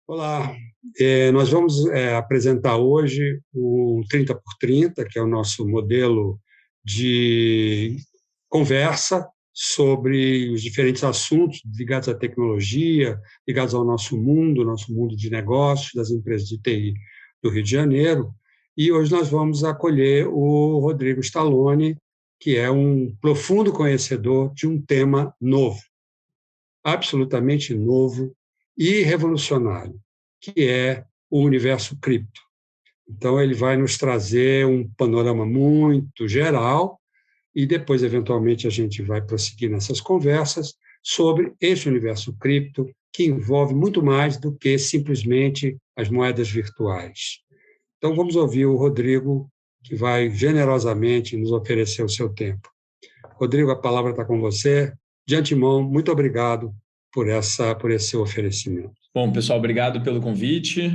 Olá, nós vamos apresentar hoje o 30 por 30, que é o nosso modelo de conversa sobre os diferentes assuntos ligados à tecnologia, ligados ao nosso mundo de negócios, das empresas de TI do Rio de Janeiro. E hoje nós vamos acolher o Rodrigo Stallone, que é um profundo conhecedor de um tema novo, absolutamente novo e revolucionário, que é o universo cripto. Então, ele vai nos trazer um panorama muito geral e depois, eventualmente, a gente vai prosseguir nessas conversas sobre esse universo cripto, que envolve muito mais do que simplesmente as moedas virtuais. Então, vamos ouvir o Rodrigo, que vai generosamente nos oferecer o seu tempo. Rodrigo, a palavra está com você. De antemão, muito obrigado por esse oferecimento. Bom, pessoal, obrigado pelo convite.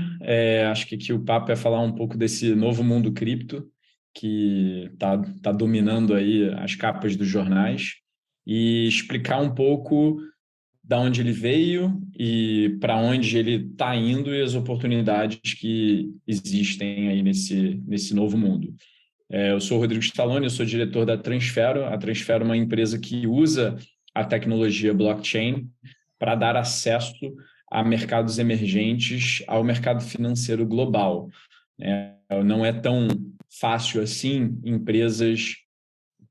Acho que aqui o papo é falar um pouco desse novo mundo cripto que tá dominando aí as capas dos jornais e explicar um pouco da onde ele veio e para onde ele está indo e as oportunidades que existem aí nesse novo mundo. Eu sou o Rodrigo Stallone, eu sou diretor da Transfero. A Transfero é uma empresa que usa a tecnologia blockchain para dar acesso a mercados emergentes, ao mercado financeiro global. Não é tão fácil assim empresas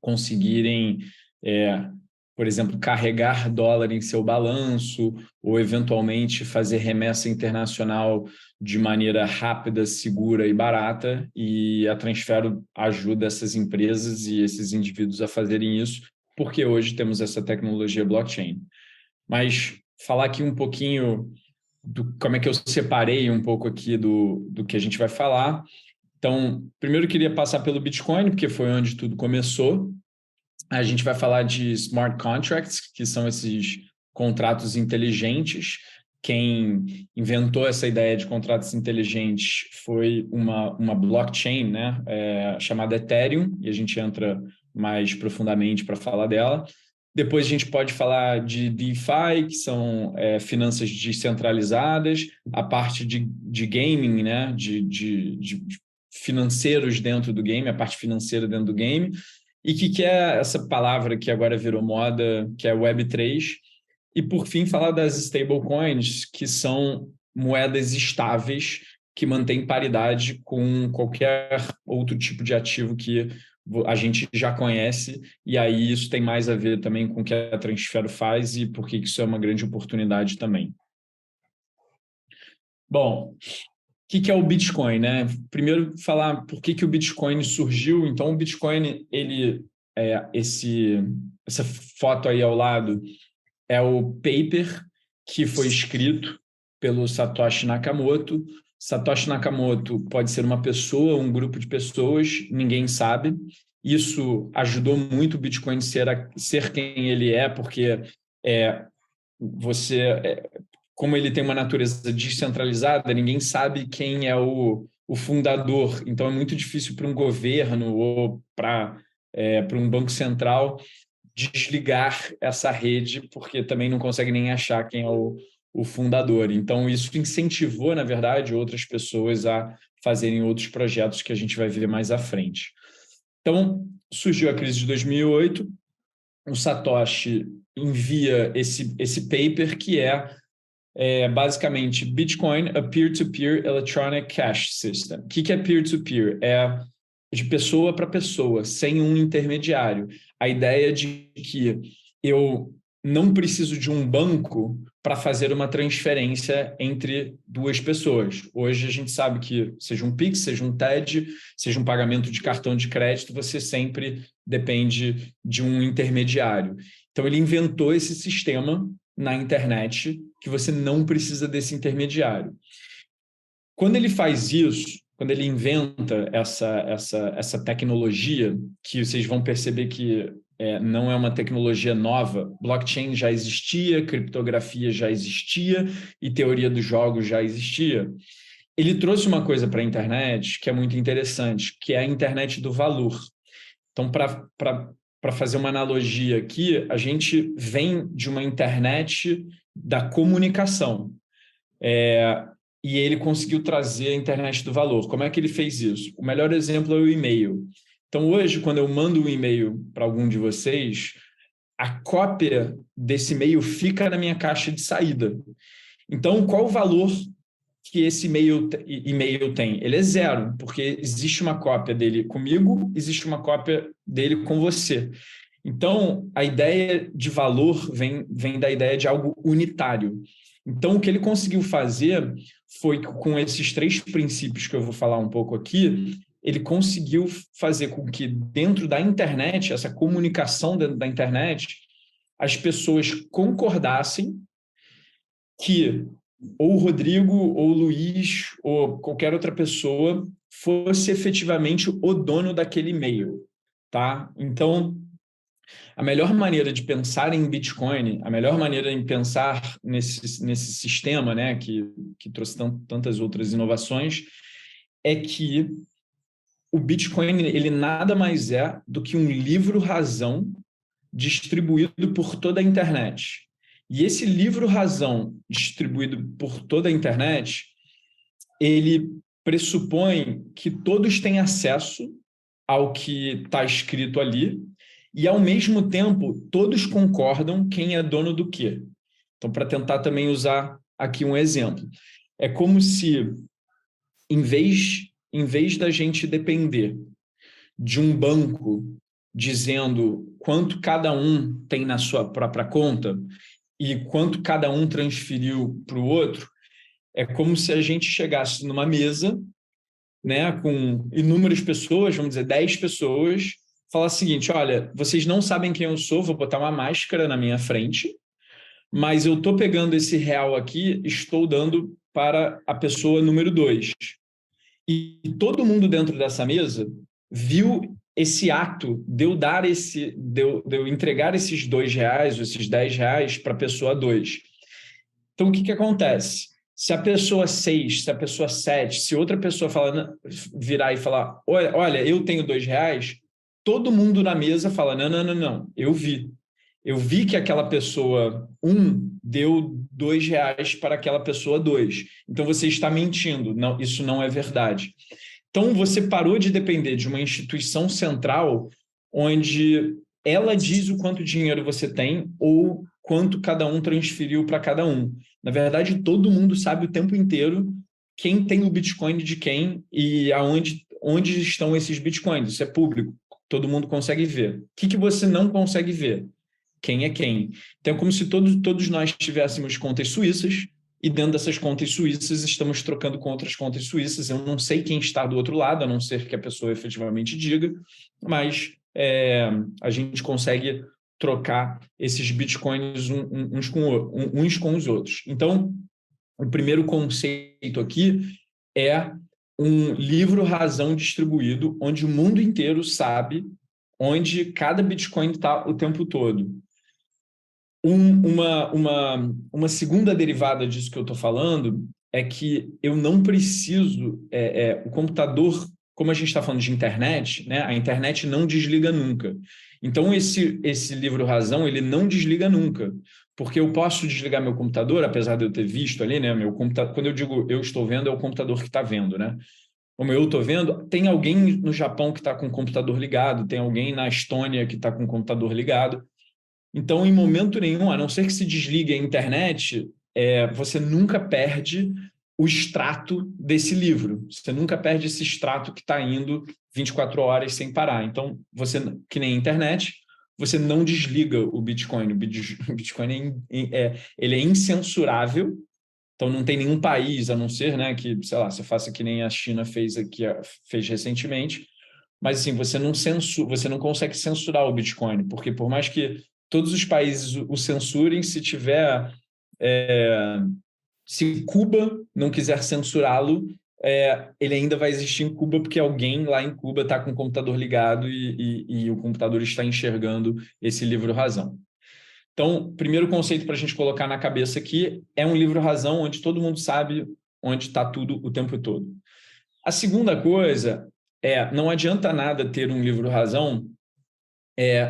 conseguirem, por exemplo, carregar dólar em seu balanço ou, eventualmente, fazer remessa internacional de maneira rápida, segura e barata, e a Transfero ajuda essas empresas e esses indivíduos a fazerem isso, porque hoje temos essa tecnologia blockchain. Mas falar aqui um pouquinho como é que eu separei um pouco aqui do que a gente vai falar. Então, primeiro eu queria passar pelo Bitcoin, porque foi onde tudo começou. A gente vai falar de smart contracts, que são esses contratos inteligentes. Quem inventou essa ideia de contratos inteligentes foi uma blockchain, né, chamada Ethereum, e a gente entra mais profundamente para falar dela. Depois a gente pode falar de DeFi, que são finanças descentralizadas, a parte de gaming, né, de financeiros dentro do game, a parte financeira dentro do game. E o que é essa palavra que agora virou moda, que é Web3? E, por fim, falar das stablecoins, que são moedas estáveis que mantêm paridade com qualquer outro tipo de ativo que a gente já conhece, e aí isso tem mais a ver também com o que a Transfero faz e por que isso é uma grande oportunidade também. Bom, o que é o Bitcoin, né? Primeiro, falar por que o Bitcoin surgiu. Então, o Bitcoin, essa foto aí ao lado é o paper que foi escrito pelo Satoshi Nakamoto. Satoshi Nakamoto pode ser uma pessoa, um grupo de pessoas, ninguém sabe. Isso ajudou muito o Bitcoin ser quem ele é, porque como ele tem uma natureza descentralizada, ninguém sabe quem é o fundador. Então, é muito difícil para um governo ou para um banco central desligar essa rede, porque também não consegue nem achar quem é o fundador. Então, isso incentivou, na verdade, outras pessoas a fazerem outros projetos que a gente vai ver mais à frente. Então, surgiu a crise de 2008, o Satoshi envia esse paper que basicamente Bitcoin, a peer-to-peer electronic cash system. O que é peer-to-peer? É de pessoa para pessoa, sem um intermediário. A ideia de que eu não preciso de um banco para fazer uma transferência entre duas pessoas. Hoje a gente sabe que seja um Pix, seja um TED, seja um pagamento de cartão de crédito, você sempre depende de um intermediário. Então ele inventou esse sistema na internet que você não precisa desse intermediário. Quando ele faz isso, quando ele inventa essa tecnologia, que vocês vão perceber que não é uma tecnologia nova, blockchain já existia, criptografia já existia e teoria dos jogos já existia, ele trouxe uma coisa para a internet que é muito interessante, que é a internet do valor. Então, para fazer uma analogia aqui, a gente vem de uma internet da comunicação. e ele conseguiu trazer a internet do valor. Como é que ele fez isso? O melhor exemplo é o e-mail. Então, hoje, quando eu mando um e-mail para algum de vocês, a cópia desse e-mail fica na minha caixa de saída. Então, qual o valor que esse e-mail tem? Ele é zero, porque existe uma cópia dele comigo, existe uma cópia dele com você. Então, a ideia de valor vem da ideia de algo unitário. Então, o que ele conseguiu fazer foi, com esses 3 princípios que eu vou falar um pouco aqui, ele conseguiu fazer com que, dentro da internet, essa comunicação dentro da internet, as pessoas concordassem que ou o Rodrigo, ou o Luiz, ou qualquer outra pessoa fosse efetivamente o dono daquele e-mail, tá? Então, a melhor maneira de pensar em Bitcoin, a melhor maneira de pensar nesse sistema, né, que trouxe tantas outras inovações, é que o Bitcoin ele nada mais é do que um livro-razão distribuído por toda a internet. E esse livro-razão distribuído por toda a internet, ele pressupõe que todos têm acesso ao que está escrito ali e, ao mesmo tempo, todos concordam quem é dono do quê. Então, para tentar também usar aqui um exemplo, é como se, em vez da gente depender de um banco dizendo quanto cada um tem na sua própria conta e quanto cada um transferiu para o outro, é como se a gente chegasse numa mesa, né, com inúmeras pessoas, vamos dizer 10 pessoas, falar o seguinte: olha, vocês não sabem quem eu sou, vou botar uma máscara na minha frente, mas eu estou pegando esse real aqui, estou dando para a pessoa número 2. E todo mundo dentro dessa mesa viu esse ato de eu dar de eu entregar esses R$ 2, ou esses R$ 10 para a pessoa 2. Então, o que acontece? Se a pessoa 6, se a pessoa 7, se outra pessoa virar e falar, olha, eu tenho R$ 2, todo mundo na mesa fala, não, eu vi. Eu vi que aquela pessoa 1 deu R$ 2 para aquela pessoa 2. Então, você está mentindo. Não, isso não é verdade. Então, você parou de depender de uma instituição central onde ela diz o quanto dinheiro você tem ou quanto cada um transferiu para cada um. Na verdade, todo mundo sabe o tempo inteiro quem tem o Bitcoin de quem e onde estão esses Bitcoins. Isso é público. Todo mundo consegue ver. O que você não consegue ver? Quem é quem. Então, é como se todos nós tivéssemos contas suíças e dentro dessas contas suíças estamos trocando com outras contas suíças. Eu não sei quem está do outro lado, a não ser que a pessoa efetivamente diga, mas a gente consegue trocar esses bitcoins uns com os outros. Então, o primeiro conceito aqui é um livro-razão distribuído, onde o mundo inteiro sabe onde cada bitcoin está o tempo todo. Uma segunda derivada disso que eu estou falando é que eu não preciso... o computador, como a gente está falando de internet, né, a internet não desliga nunca. Então, esse livro-razão, ele não desliga nunca, porque eu posso desligar meu computador, apesar de eu ter visto ali, né, meu computador, quando eu digo eu estou vendo, é o computador que está vendo, né? Como eu estou vendo, tem alguém no Japão que está com o computador ligado, tem alguém na Estônia que está com o computador ligado. Então, em momento nenhum, a não ser que se desligue a internet, você nunca perde o extrato desse livro. Você nunca perde esse extrato que está indo 24 horas sem parar. Então, você, que nem a internet, você não desliga o Bitcoin. O Bitcoin ele é incensurável. Então, não tem nenhum país, a não ser, né, que, sei lá, você faça que nem a China fez recentemente. Mas, assim, você não consegue censurar o Bitcoin, porque por mais que todos os países o censurem, se Cuba não quiser censurá-lo, ele ainda vai existir em Cuba, porque alguém lá em Cuba está com o computador ligado e o computador está enxergando esse livro-razão. Então, o primeiro conceito para a gente colocar na cabeça aqui é um livro-razão onde todo mundo sabe onde está tudo o tempo todo. A segunda coisa não adianta nada ter um livro-razão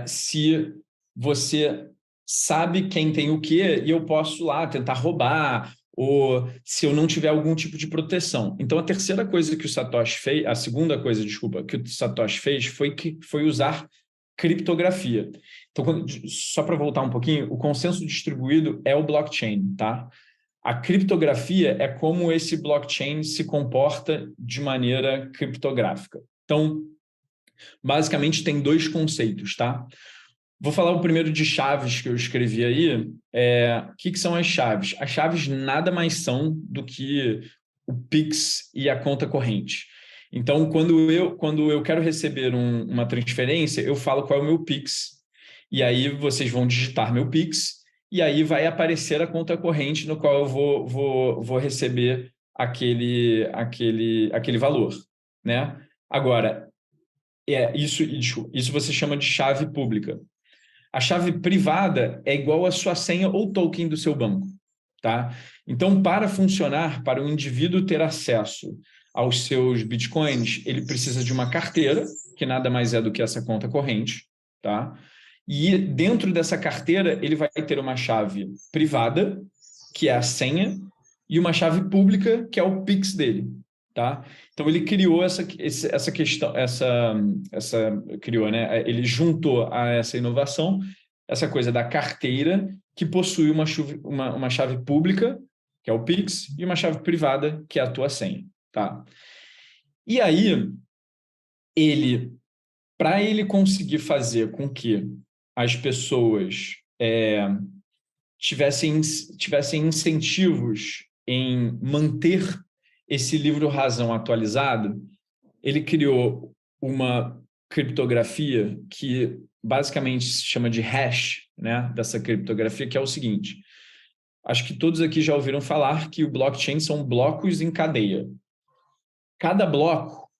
se você sabe quem tem o quê e eu posso lá tentar roubar ou se eu não tiver algum tipo de proteção. Então, a terceira coisa que o Satoshi fez, a segunda coisa, desculpa, que o Satoshi fez foi usar criptografia. Então, só para voltar um pouquinho, o consenso distribuído é o blockchain, tá? A criptografia é como esse blockchain se comporta de maneira criptográfica. Então, basicamente, tem dois conceitos, tá? Vou falar o primeiro de chaves que eu escrevi aí. O que são as chaves? As chaves nada mais são do que o Pix e a conta corrente. Então, quando eu quero receber uma transferência, eu falo qual é o meu Pix. E aí vocês vão digitar meu Pix, e aí vai aparecer a conta corrente no qual eu vou receber aquele valor, né? Agora, isso você chama de chave pública. A chave privada é igual à sua senha ou token do seu banco, tá? Então, para funcionar, para o indivíduo ter acesso aos seus bitcoins, ele precisa de uma carteira, que nada mais é do que essa conta corrente, tá? E dentro dessa carteira, ele vai ter uma chave privada, que é a senha, e uma chave pública, que é o Pix dele, tá? Então, ele criou essa questão, criou, né? Ele juntou a essa inovação, essa coisa da carteira, que possui uma chave pública, que é o Pix, e uma chave privada, que é a tua senha, tá? E aí, para ele conseguir fazer com que as pessoas tivessem incentivos em manter esse livro-razão atualizado, ele criou uma criptografia que basicamente se chama de hash, né, dessa criptografia, que é o seguinte: acho que todos aqui já ouviram falar que o blockchain são blocos em cadeia. Cada bloco,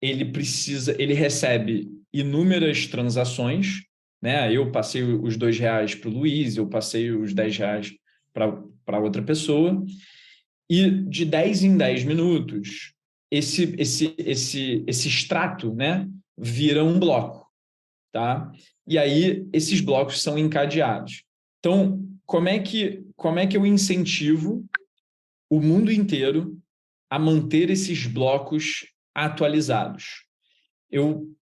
ele recebe inúmeras transações, né? Eu passei os R$ 2 para o Luiz, eu passei os R$ 10 para outra pessoa, e de 10 em 10 minutos, esse extrato, né, vira um bloco, tá? E aí esses blocos são encadeados. Então, como é que eu incentivo o mundo inteiro a manter esses blocos atualizados? Eu,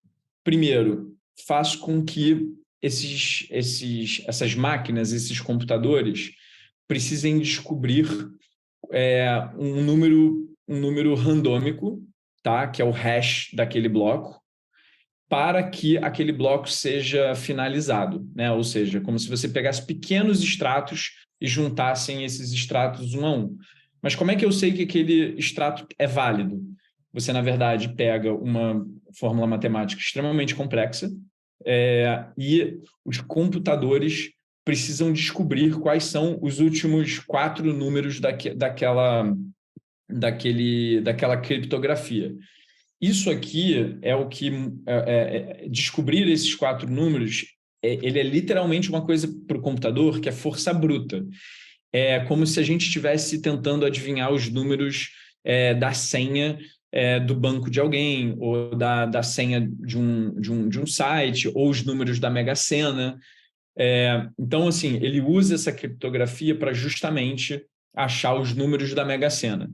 primeiro, faço com que essas máquinas, esses computadores, precisem descobrir um número randômico, tá? Que é o hash daquele bloco, para que aquele bloco seja finalizado, né? Ou seja, como se você pegasse pequenos extratos e juntassem esses extratos um a um. Mas como é que eu sei que aquele extrato é válido? Você, na verdade, pega uma fórmula matemática extremamente complexa e os computadores precisam descobrir quais são os últimos 4 números daquela criptografia. Isso aqui é o que descobrir esses 4 números, ele é literalmente uma coisa para o computador que é força bruta. É como se a gente estivesse tentando adivinhar os números da senha do banco de alguém, ou da senha de um site, ou os números da Mega Sena. Então, assim, ele usa essa criptografia para justamente achar os números da Mega Sena.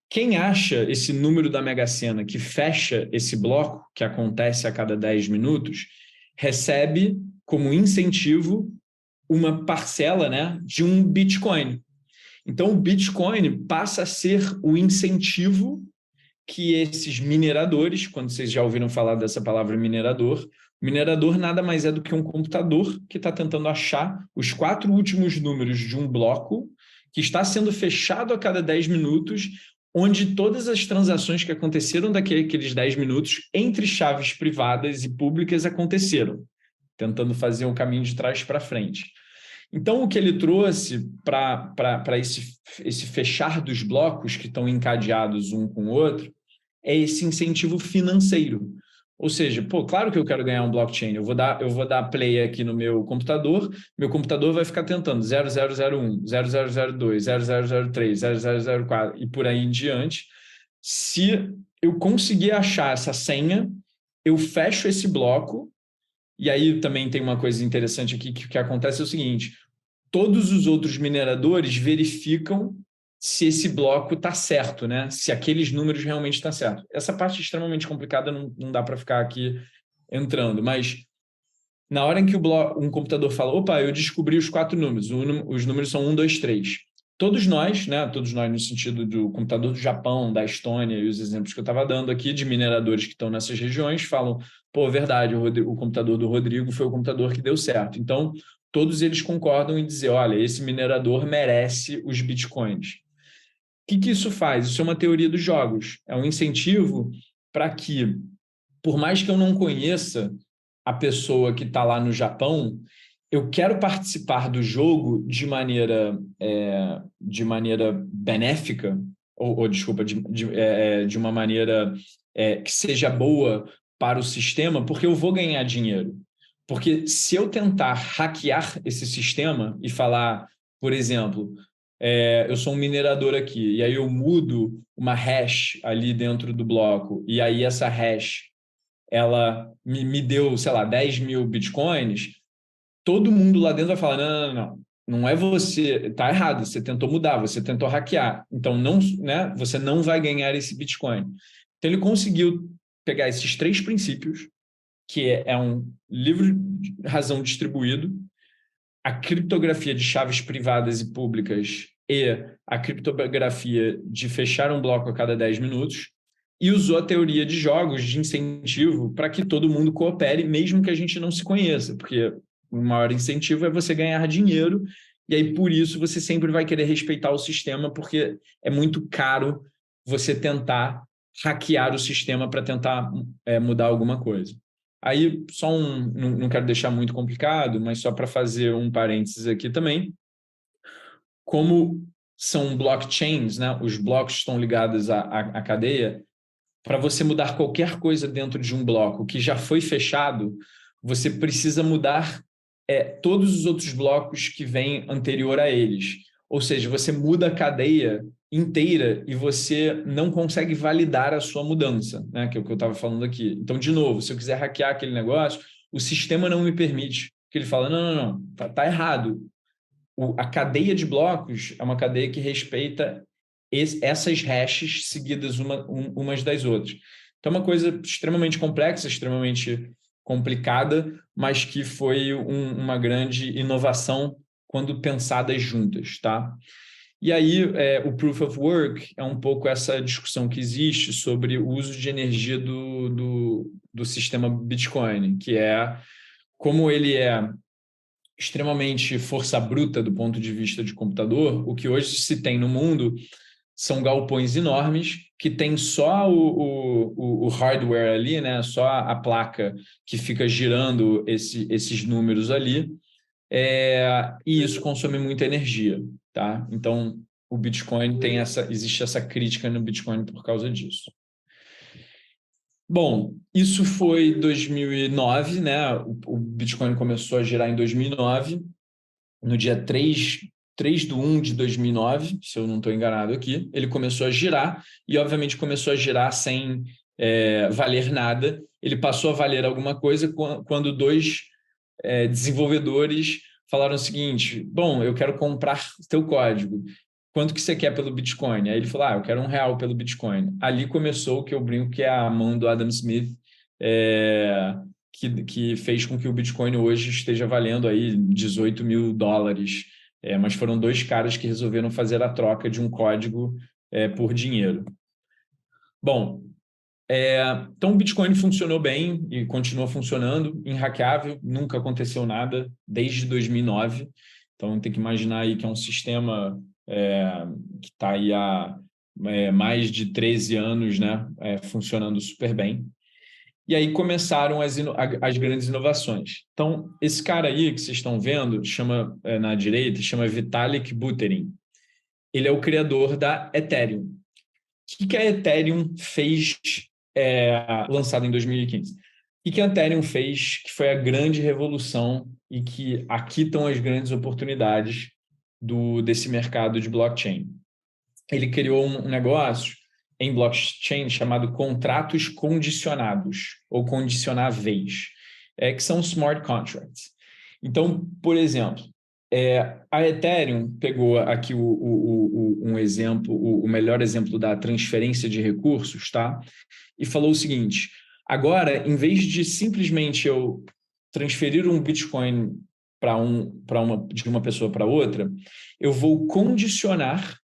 Quem acha esse número da Mega Sena que fecha esse bloco, que acontece a cada 10 minutos, recebe como incentivo uma parcela, né, de um Bitcoin. Então, o Bitcoin passa a ser o incentivo que esses mineradores, quando vocês já ouviram falar dessa palavra minerador nada mais é do que um computador que está tentando achar os 4 últimos números de um bloco que está sendo fechado a cada 10 minutos, onde todas as transações que aconteceram daqueles 10 minutos entre chaves privadas e públicas aconteceram, tentando fazer um caminho de trás para frente. Então, o que ele trouxe para esse fechar dos blocos que estão encadeados um com o outro é esse incentivo financeiro. Ou seja, claro que eu quero ganhar um blockchain, eu vou dar play aqui no meu computador vai ficar tentando 0001, 0002, 0003, 0004 e por aí em diante. Se eu conseguir achar essa senha, eu fecho esse bloco. E aí também tem uma coisa interessante aqui que acontece é o seguinte: todos os outros mineradores verificam se esse bloco está certo, né? Se aqueles números realmente estão certos. Essa parte é extremamente complicada, não dá para ficar aqui entrando, mas na hora em que um computador fala, opa, eu descobri os 4 números, os números são 1, 2, 3. Todos nós, né? Todos nós no sentido do computador do Japão, da Estônia e os exemplos que eu estava dando aqui de mineradores que estão nessas regiões falam, pô, verdade, o computador do Rodrigo foi o computador que deu certo. Então, todos eles concordam em dizer, olha, esse minerador merece os bitcoins. O que isso faz? Isso é uma teoria dos jogos. É um incentivo para que, por mais que eu não conheça a pessoa que está lá no Japão, eu quero participar do jogo de maneira benéfica, ou desculpa, de uma maneira que seja boa para o sistema, porque eu vou ganhar dinheiro. Porque se eu tentar hackear esse sistema e falar, por exemplo, eu sou um minerador aqui, e aí eu mudo uma hash ali dentro do bloco, e aí essa hash ela me deu, sei lá, 10 mil bitcoins, todo mundo lá dentro vai falar, não é você, tá errado, você tentou mudar, você tentou hackear, então não, né, você não vai ganhar esse bitcoin. Então ele conseguiu pegar esses 3 princípios, que é um livre razão distribuído, a criptografia de chaves privadas e públicas e a criptografia de fechar um bloco a cada 10 minutos, e usou a teoria de jogos de incentivo para que todo mundo coopere, mesmo que a gente não se conheça, porque o maior incentivo é você ganhar dinheiro, e aí por isso você sempre vai querer respeitar o sistema, porque é muito caro você tentar hackear o sistema para tentar mudar alguma coisa. Aí, não quero deixar muito complicado, mas só para fazer um parênteses aqui também, como são blockchains, né? Os blocos estão ligados à cadeia, para você mudar qualquer coisa dentro de um bloco que já foi fechado, você precisa mudar todos os outros blocos que vêm anterior a eles. Ou seja, você muda a cadeia inteira e você não consegue validar a sua mudança, né? Que é o que eu estava falando aqui. Então, de novo, se eu quiser hackear aquele negócio, o sistema não me permite. Porque ele fala, não, tá errado. A cadeia de blocos é uma cadeia que respeita essas hashes seguidas umas das outras. Então, é uma coisa extremamente complexa, extremamente complicada, mas que foi uma grande inovação quando pensadas juntas, tá? E aí, o Proof of Work é um pouco essa discussão que existe sobre o uso de energia do sistema Bitcoin, que é como ele é extremamente força bruta do ponto de vista de computador, o que hoje se tem no mundo são galpões enormes que tem só o hardware ali, né? Só a placa que fica girando esses números ali, e isso consome muita energia, tá? Então, o Bitcoin existe essa crítica no Bitcoin por causa disso. Bom, isso foi 2009, né? O Bitcoin começou a girar em 2009, no dia 3/1 de 2009, se eu não estou enganado aqui, ele começou a girar e, obviamente, começou a girar sem valer nada. Ele passou a valer alguma coisa quando 2 desenvolvedores falaram o seguinte, bom, eu quero comprar teu código. Quanto que você quer pelo Bitcoin? Aí ele falou, eu quero R$1 pelo Bitcoin. Ali começou o que eu brinco que é a mão do Adam Smith, que fez com que o Bitcoin hoje esteja valendo aí $18 mil. Mas foram 2 caras que resolveram fazer a troca de um código por dinheiro. Bom, então o Bitcoin funcionou bem e continua funcionando, inhackeável, nunca aconteceu nada desde 2009. Então tem que imaginar aí que é um sistema que está aí há mais de 13 anos, né, funcionando super bem. E aí começaram as grandes inovações. Então, esse cara aí que vocês estão vendo, na direita, chama Vitalik Buterin. Ele é o criador da Ethereum. O que a Ethereum fez, lançado em 2015? O que a Ethereum fez, que foi a grande revolução e que aqui estão as grandes oportunidades desse mercado de blockchain? Ele criou um negócio em blockchain chamado contratos condicionados ou condicionáveis, que são smart contracts. Então, por exemplo, A Ethereum pegou aqui um exemplo, o melhor exemplo da transferência de recursos, tá? E falou o seguinte: agora, em vez de simplesmente eu transferir um Bitcoin de uma pessoa para outra, eu vou condicionar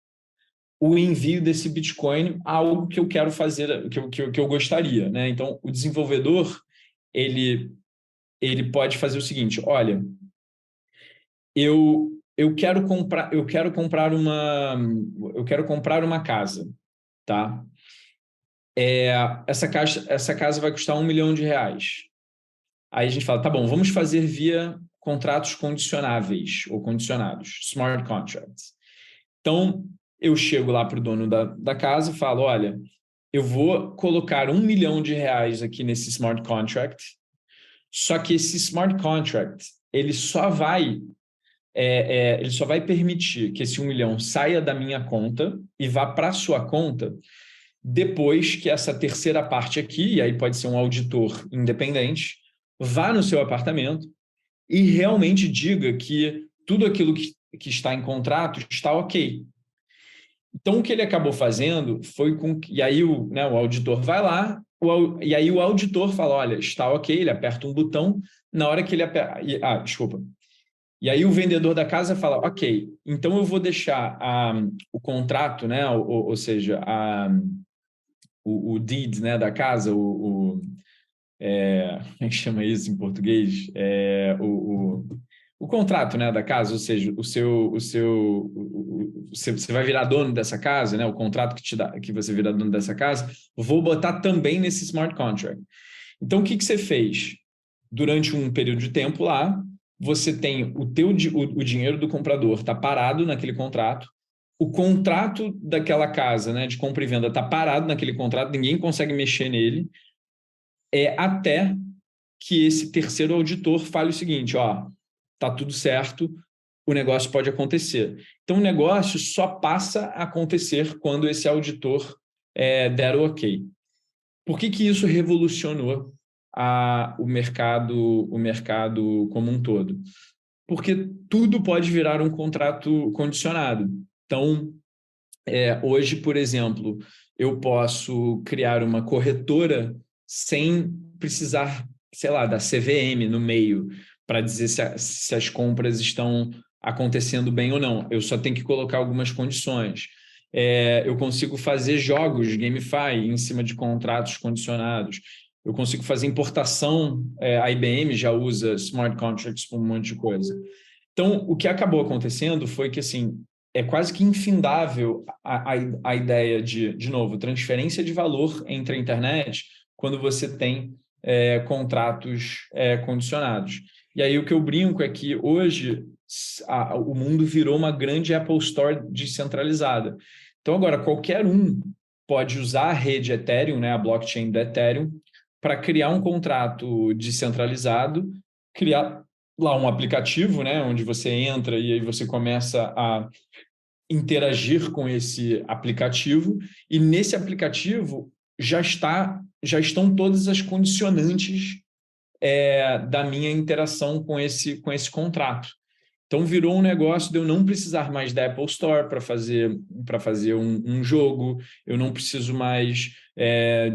o envio desse Bitcoin a algo que eu quero fazer, que eu gostaria, né? Então, o desenvolvedor, ele, ele pode fazer o seguinte: olha, eu quero comprar uma casa, tá? Essa casa vai custar R$ 1 milhão. Aí a gente fala, tá bom, vamos fazer via contratos condicionáveis ou condicionados, smart contracts. Então, eu chego lá para o dono da casa e falo, olha, eu vou colocar R$ 1 milhão aqui nesse smart contract, só que esse smart contract, ele só vai permitir que esse 1 milhão saia da minha conta e vá para a sua conta depois que essa terceira parte aqui, e aí pode ser um auditor independente, vá no seu apartamento e realmente diga que tudo aquilo que está em contrato está ok. Então, o que ele acabou fazendo foi com que... E aí o auditor vai lá, e aí o auditor fala, olha, está ok, ele aperta um botão, na hora que ele aperta... desculpa. E aí o vendedor da casa fala, ok, então eu vou deixar o contrato, né, ou seja, o deed, né, da casa, como é que chama isso em português? O contrato, né, da casa, ou seja, você vai virar dono dessa casa, né, o contrato que te dá, que você vira dono dessa casa, vou botar também nesse smart contract. Então, o que você fez? Durante um período de tempo lá, você tem o dinheiro do comprador está parado naquele contrato, o contrato daquela casa, né, de compra e venda está parado naquele contrato, ninguém consegue mexer nele, até que esse terceiro auditor fale o seguinte, ó, tá tudo certo, o negócio pode acontecer. Então, o negócio só passa a acontecer quando esse auditor der o ok. Por que isso revolucionou o mercado como um todo? Porque tudo pode virar um contrato condicionado. Então, hoje, por exemplo, eu posso criar uma corretora sem precisar, sei lá, da CVM no meio para dizer se as compras estão acontecendo bem ou não. Eu só tenho que colocar algumas condições. Eu consigo fazer jogos, GameFi, em cima de contratos condicionados. Eu consigo fazer importação. A IBM já usa smart contracts para um monte de coisa. Então, o que acabou acontecendo foi que, assim, é quase que infindável a ideia de novo, transferência de valor entre a internet quando você tem contratos condicionados. E aí o que eu brinco é que hoje o mundo virou uma grande Apple Store descentralizada. Então, agora, qualquer um pode usar a rede Ethereum, né, a blockchain da Ethereum, para criar um contrato descentralizado, criar lá um aplicativo, né, onde você entra e aí você começa a interagir com esse aplicativo, e nesse aplicativo já estão todas as condicionantes da minha interação com esse contrato. Então, virou um negócio de eu não precisar mais da Apple Store para fazer um jogo, eu não preciso mais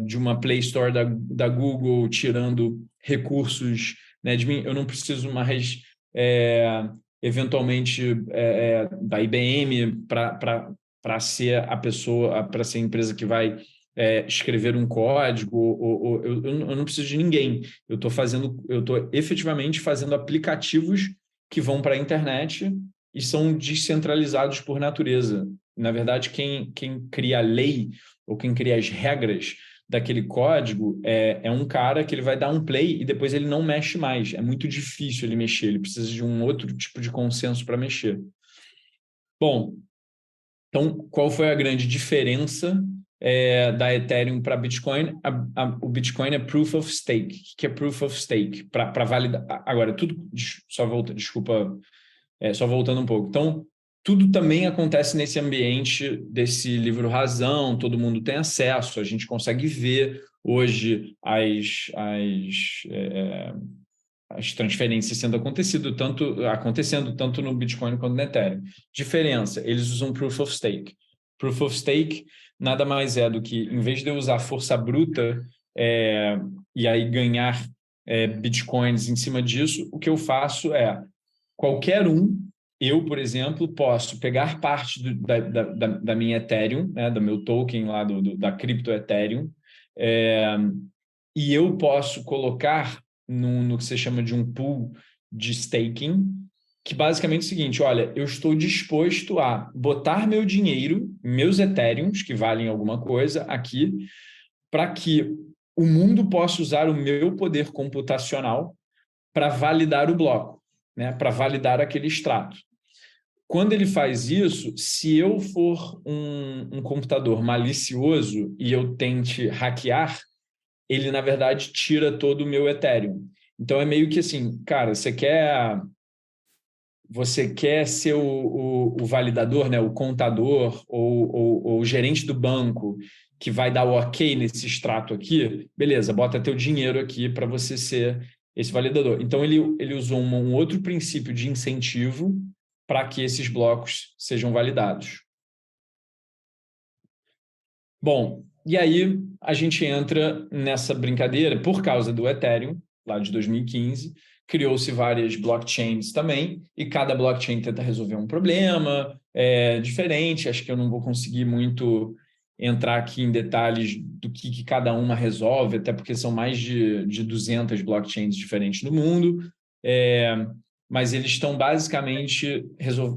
de uma Play Store da Google tirando recursos, né, de mim, eu não preciso mais, eventualmente, da IBM para ser para ser a empresa que vai escrever um código, eu não preciso de ninguém. Eu estou efetivamente fazendo aplicativos que vão para a internet e são descentralizados por natureza. Na verdade, quem cria a lei ou quem cria as regras daquele código é um cara que ele vai dar um play e depois ele não mexe mais. É muito difícil ele mexer, ele precisa de um outro tipo de consenso para mexer. Bom, então, qual foi a grande diferença da Ethereum para Bitcoin? O Bitcoin é Proof of Stake. O que é Proof of Stake? Para validar. Agora, tudo. Só voltando um pouco. Então, tudo também acontece nesse ambiente desse livro Razão, todo mundo tem acesso, a gente consegue ver hoje as transferências sendo acontecendo tanto no Bitcoin quanto no Ethereum. Diferença, eles usam Proof of Stake. Proof of Stake nada mais é do que, em vez de eu usar força bruta e aí ganhar Bitcoins em cima disso, o que eu faço é, qualquer eu, por exemplo, posso pegar parte da minha Ethereum, né, do meu token lá, da cripto Ethereum, e eu posso colocar no que você chama de um pool de staking, que basicamente é o seguinte, olha, eu estou disposto a botar meu dinheiro, meus Ethereums, que valem alguma coisa, aqui, para que o mundo possa usar o meu poder computacional para validar o bloco, né, para validar aquele extrato. Quando ele faz isso, se eu for um computador malicioso e eu tente hackear, ele, na verdade, tira todo o meu Ethereum. Então, é meio que assim, cara, você quer ser o validador, né, o contador ou o gerente do banco que vai dar o ok nesse extrato aqui, beleza, bota teu dinheiro aqui para você ser esse validador. Então, ele usou um outro princípio de incentivo para que esses blocos sejam validados. Bom, e aí a gente entra nessa brincadeira por causa do Ethereum, lá de 2015, criou-se várias blockchains também, e cada blockchain tenta resolver um problema diferente. Acho que eu não vou conseguir muito entrar aqui em detalhes do que cada uma resolve, até porque são mais de 200 blockchains diferentes no mundo, mas eles estão basicamente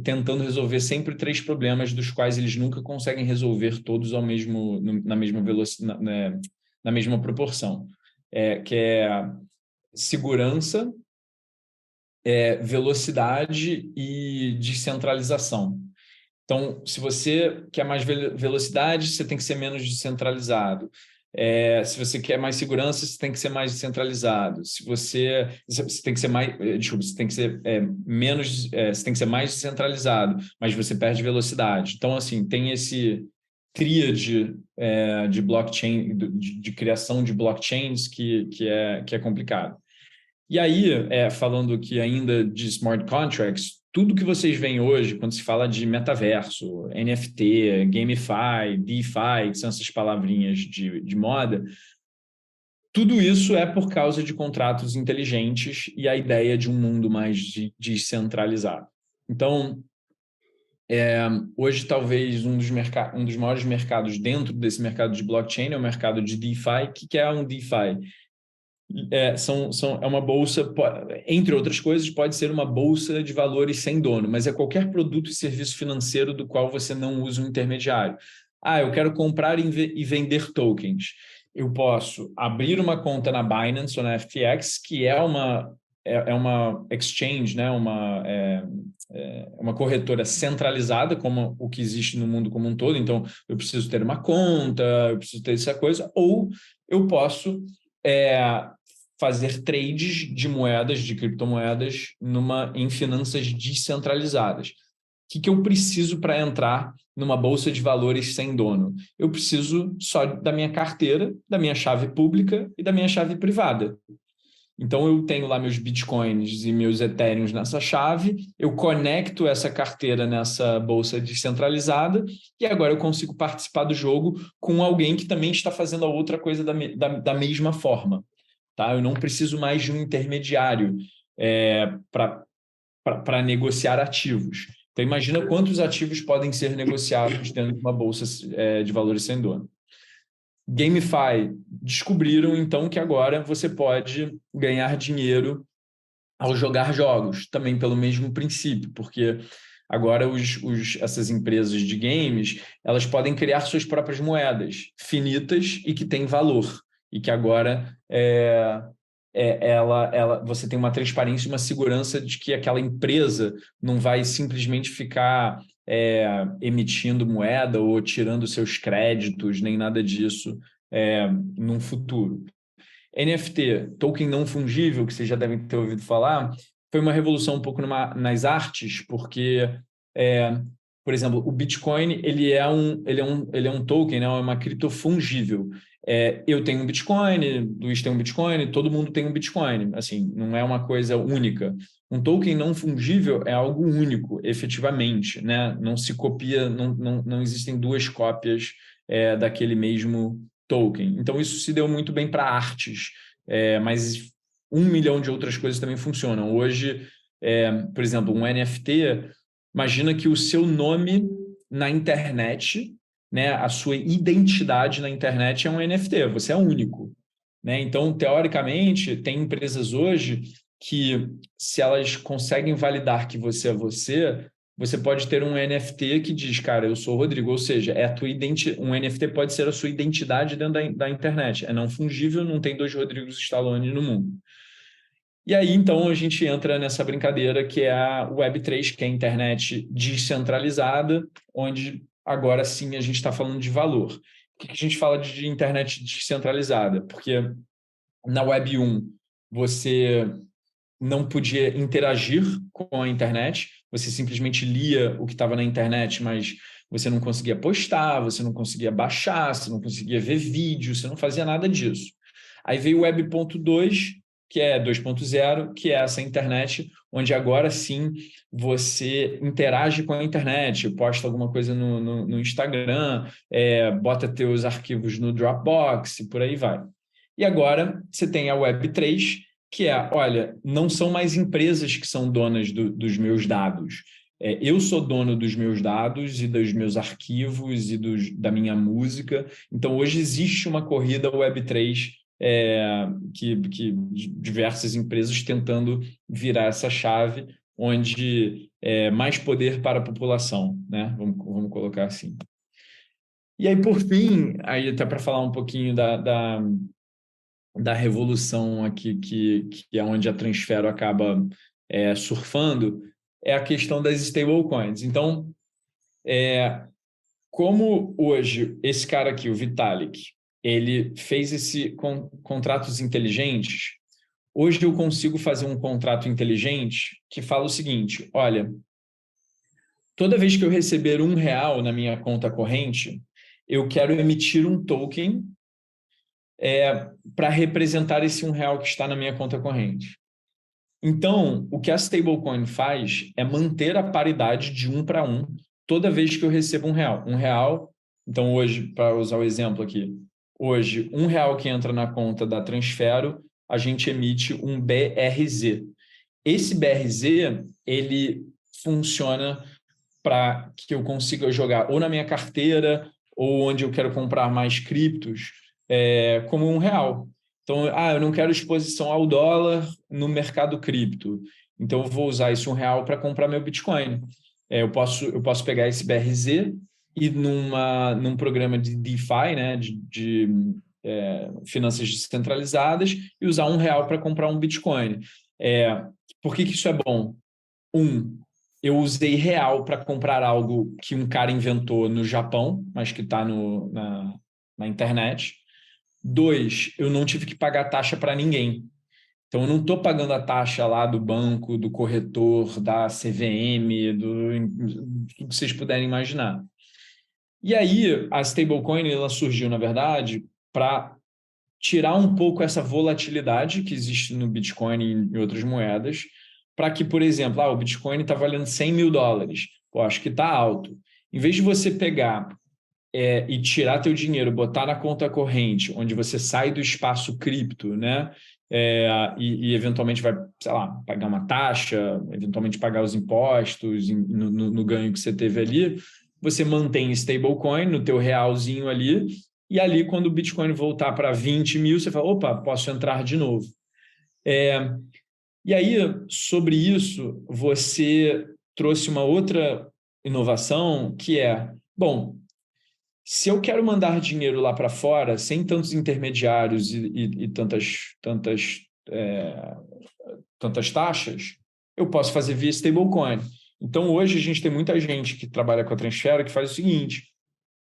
tentando resolver sempre 3 problemas, dos quais eles nunca conseguem resolver todos na mesma velocidade, na mesma proporção, que é segurança, velocidade e descentralização. Então, se você quer mais velocidade, você tem que ser menos descentralizado. Se você quer mais segurança, você tem que ser mais descentralizado. Se você tem que ser mais, desculpa, você tem que ser menos, você tem que ser mais descentralizado, mas você perde velocidade. Então, assim, tem esse tríade de blockchain, de criação de blockchains que é complicado. E aí, falando aqui ainda de smart contracts, tudo que vocês veem hoje, quando se fala de metaverso, NFT, GameFi, DeFi, que são essas palavrinhas de moda, tudo isso é por causa de contratos inteligentes e a ideia de um mundo mais descentralizado. Então, hoje, talvez um dos maiores mercados dentro desse mercado de blockchain é o mercado de DeFi. O que é um DeFi? É uma bolsa, entre outras coisas, pode ser uma bolsa de valores sem dono, mas é qualquer produto e serviço financeiro do qual você não usa um intermediário. Eu quero comprar e vender tokens. Eu posso abrir uma conta na Binance ou na FTX, que é uma exchange, né? Uma corretora centralizada, como o que existe no mundo como um todo. Então, eu preciso ter uma conta, eu preciso ter essa coisa, ou eu posso fazer trades de moedas, de criptomoedas, em finanças descentralizadas. O que eu preciso para entrar numa bolsa de valores sem dono? Eu preciso só da minha carteira, da minha chave pública e da minha chave privada. Então, eu tenho lá meus bitcoins e meus ethereums nessa chave, eu conecto essa carteira nessa bolsa descentralizada e agora eu consigo participar do jogo com alguém que também está fazendo a outra coisa da mesma forma. Tá? Eu não preciso mais de um intermediário para negociar ativos. Então, imagina quantos ativos podem ser negociados dentro de uma bolsa de valores sem dono. GameFi descobriram, então, que agora você pode ganhar dinheiro ao jogar jogos, também pelo mesmo princípio, porque agora essas empresas de games, elas podem criar suas próprias moedas finitas e que têm valor, e que agora você tem uma transparência e uma segurança de que aquela empresa não vai simplesmente ficar emitindo moeda ou tirando seus créditos, nem nada disso num futuro. NFT, token não fungível, que vocês já devem ter ouvido falar, foi uma revolução um pouco nas artes, porque, por exemplo, o Bitcoin ele é um token, né, é uma criptofungível. Eu tenho um Bitcoin, Luiz tem um Bitcoin, todo mundo tem um Bitcoin. Assim, não é uma coisa única. Um token não fungível é algo único, efetivamente, né? Não se copia, não existem duas cópias daquele mesmo token. Então, isso se deu muito bem para artes, mas 1 milhão de outras coisas também funcionam. Hoje, por exemplo, um NFT, imagina que o seu nome na internet, né, a sua identidade na internet é um NFT, você é único, né? Então, teoricamente, tem empresas hoje que, se elas conseguem validar que você é você, você pode ter um NFT que diz, cara, eu sou o Rodrigo, ou seja, um NFT pode ser a sua identidade dentro da internet, é não fungível, não tem 2 Rodrigos Stallone no mundo. E aí, então, a gente entra nessa brincadeira que é a Web3, que é a internet descentralizada, onde agora sim a gente está falando de valor. Por que a gente fala de internet descentralizada? Porque na Web 1 você não podia interagir com a internet, você simplesmente lia o que estava na internet, mas você não conseguia postar, você não conseguia baixar, você não conseguia ver vídeo, você não fazia nada disso. Aí veio o Web.2, que é 2.0, que é essa internet, onde agora sim você interage com a internet, posta alguma coisa no Instagram, bota teus arquivos no Dropbox, e por aí vai. E agora você tem a Web3, que é, olha, não são mais empresas que são donas dos meus dados. Eu sou dono dos meus dados e dos meus arquivos e da minha música. Então, hoje existe uma corrida Web3 que diversas empresas tentando virar essa chave, onde mais poder para a população, né? Vamos colocar assim. E aí, por fim, aí até para falar um pouquinho da revolução aqui, que é onde a Transfero acaba surfando, é a questão das stablecoins. Então, como hoje esse cara aqui, o Vitalik, ele fez contratos inteligentes, hoje eu consigo fazer um contrato inteligente que fala o seguinte, olha, toda vez que eu receber R$1 na minha conta corrente, eu quero emitir um token para representar esse R$1 que está na minha conta corrente. Então, o que a stablecoin faz é manter a paridade de 1 para 1 toda vez que eu recebo R$1. R$1, então hoje, para usar o exemplo aqui, hoje, R$1 que entra na conta da Transfero, a gente emite um BRZ. Esse BRZ, ele funciona para que eu consiga jogar ou na minha carteira ou onde eu quero comprar mais criptos, como R$1. Então, eu não quero exposição ao dólar no mercado cripto. Então, eu vou usar esse R$1 para comprar meu Bitcoin. Eu posso pegar esse BRZ e num programa de DeFi, né, de finanças descentralizadas, e usar R$1 para comprar um Bitcoin. Por que isso é bom? Eu usei real para comprar algo que um cara inventou no Japão, mas que está na internet. 2, eu não tive que pagar taxa para ninguém. Então, eu não estou pagando a taxa lá do banco, do corretor, da CVM, do que vocês puderem imaginar. E aí, a stablecoin ela surgiu, na verdade, para tirar um pouco essa volatilidade que existe no Bitcoin e em outras moedas, para que, por exemplo, o Bitcoin está valendo $100 mil. Pô, acho que está alto. Em vez de você pegar e tirar teu dinheiro, botar na conta corrente, onde você sai do espaço cripto, né? E eventualmente vai, sei lá, pagar uma taxa, eventualmente pagar os impostos no ganho que você teve ali, você mantém stablecoin no teu realzinho ali, e ali, quando o Bitcoin voltar para 20 mil, você fala, opa, posso entrar de novo. E aí, sobre isso, você trouxe uma outra inovação que bom, se eu quero mandar dinheiro lá para fora, sem tantos intermediários e tantas taxas, eu posso fazer via stablecoin. Então, hoje, a gente tem muita gente que trabalha com a Transfero que faz o seguinte,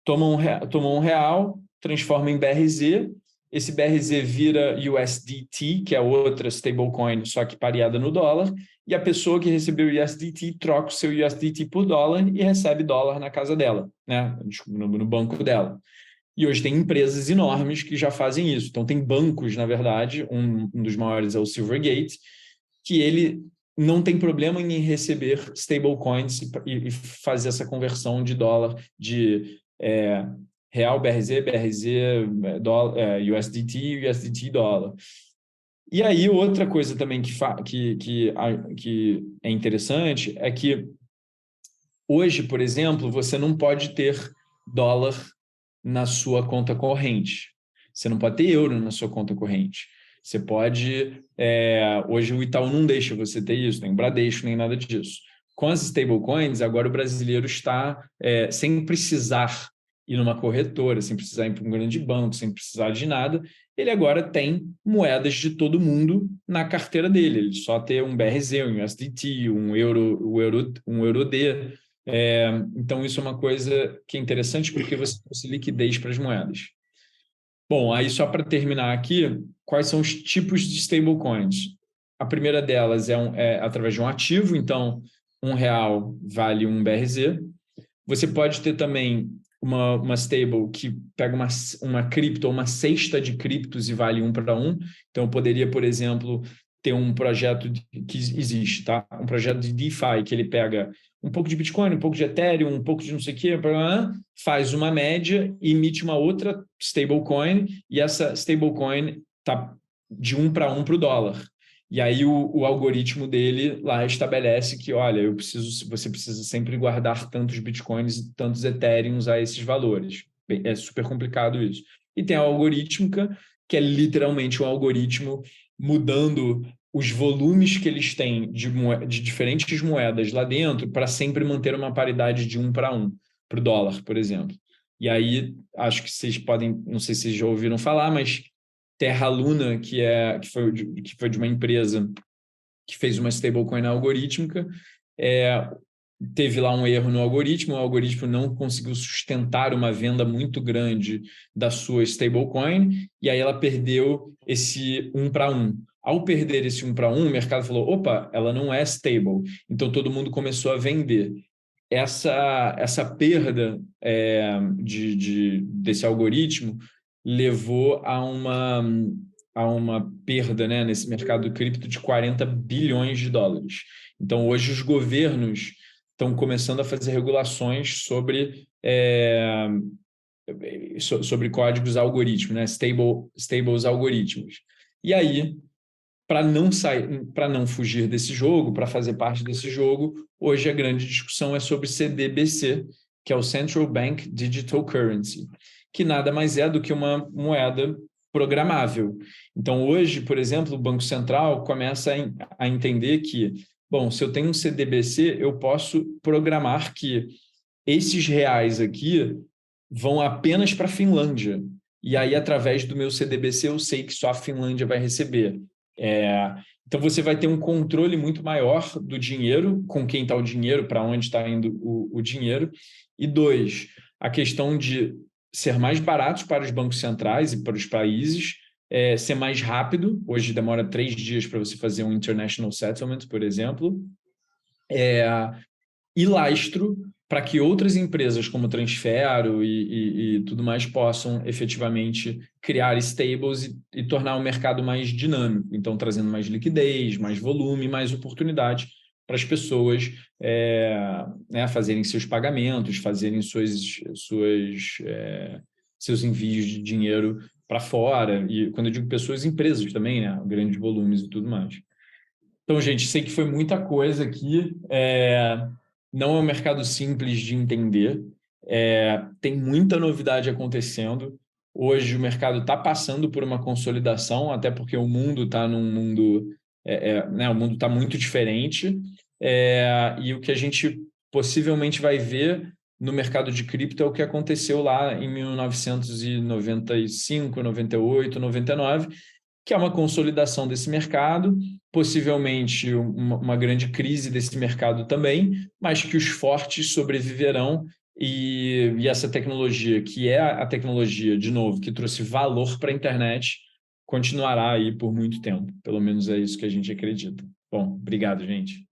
toma R$1, transforma em BRZ, esse BRZ vira USDT, que é outra stablecoin, só que pareada no dólar, e a pessoa que recebeu o USDT troca o seu USDT por dólar e recebe dólar na casa dela, né? No banco dela. E hoje tem empresas enormes que já fazem isso. Então, tem bancos, na verdade, um dos maiores é o Silvergate, que ele não tem problema em receber stablecoins e fazer essa conversão de dólar, de real, BRZ, dólar, USDT, USDT, dólar. E aí, outra coisa também que é interessante é que hoje, por exemplo, você não pode ter dólar na sua conta corrente. Você não pode ter euro na sua conta corrente. Você pode... hoje o Itaú não deixa você ter isso, nem o Bradesco, nem nada disso. Com as stablecoins, agora o brasileiro está sem precisar ir numa corretora, sem precisar ir para um grande banco, sem precisar de nada, ele agora tem moedas de todo mundo na carteira dele. Ele só tem um BRZ, um USDT, um EURD. Então, isso é uma coisa que é interessante porque você tem liquidez para as moedas. Bom, aí só para terminar aqui, quais são os tipos de stablecoins? A primeira delas é através de um ativo, então R$1 vale um BRZ. Você pode ter também uma stable que pega uma cripto, uma cesta de criptos e vale 1 para 1. Então, eu poderia, por exemplo, ter um projeto que existe, tá? Um projeto de DeFi, que ele pega um pouco de Bitcoin, um pouco de Ethereum, um pouco de não sei o quê, faz uma média e emite uma outra stablecoin, e essa stablecoin está de 1 para 1 para o dólar. E aí o algoritmo dele lá estabelece que, olha, você precisa sempre guardar tantos bitcoins e tantos ethereums a esses valores. É super complicado isso. E tem a algorítmica, que é literalmente um algoritmo mudando os volumes que eles têm de diferentes moedas lá dentro para sempre manter uma paridade de 1 para 1 para o dólar, por exemplo. E aí, acho que vocês podem, não sei se vocês já ouviram falar, mas Terra Luna, que foi de uma empresa que fez uma stablecoin algorítmica, teve lá um erro no algoritmo, o algoritmo não conseguiu sustentar uma venda muito grande da sua stablecoin, e aí ela perdeu esse 1 para 1. Ao perder esse 1 para 1, o mercado falou, opa, ela não é stable. Então, todo mundo começou a vender. Essa perda desse algoritmo levou a uma perda, né, nesse mercado cripto de 40 bilhões de dólares. Então, hoje, os governos estão começando a fazer regulações sobre códigos algoritmos, né, stables algoritmos. E aí, para não fugir desse jogo, para fazer parte desse jogo, hoje a grande discussão é sobre CDBC, que é o Central Bank Digital Currency, que nada mais é do que uma moeda programável. Então, hoje, por exemplo, o Banco Central começa a entender que, bom, se eu tenho um CDBC, eu posso programar que esses reais aqui vão apenas para a Finlândia. E aí, através do meu CDBC, eu sei que só a Finlândia vai receber. Então, você vai ter um controle muito maior do dinheiro, com quem está o dinheiro, para onde está indo o dinheiro. E 2, a questão de ser mais barato para os bancos centrais e para os países, ser mais rápido. Hoje demora 3 dias para você fazer um international settlement, por exemplo. E lastro para que outras empresas como Transfero e tudo mais possam efetivamente criar stables e tornar o mercado mais dinâmico. Então, trazendo mais liquidez, mais volume, mais oportunidade para as pessoas fazerem seus pagamentos, fazerem seus envios de dinheiro para fora. E quando eu digo pessoas, empresas também, né? Grandes volumes e tudo mais. Então, gente, sei que foi muita coisa aqui. Não é um mercado simples de entender. Tem muita novidade acontecendo. Hoje o mercado está passando por uma consolidação, até porque o mundo está o mundo está muito diferente. E o que a gente possivelmente vai ver no mercado de cripto é o que aconteceu lá em 1995, 98, 99, que é uma consolidação desse mercado, possivelmente uma grande crise desse mercado também, mas que os fortes sobreviverão e essa tecnologia, que é a tecnologia, de novo, que trouxe valor para a internet, continuará aí por muito tempo. Pelo menos é isso que a gente acredita. Bom, obrigado, gente.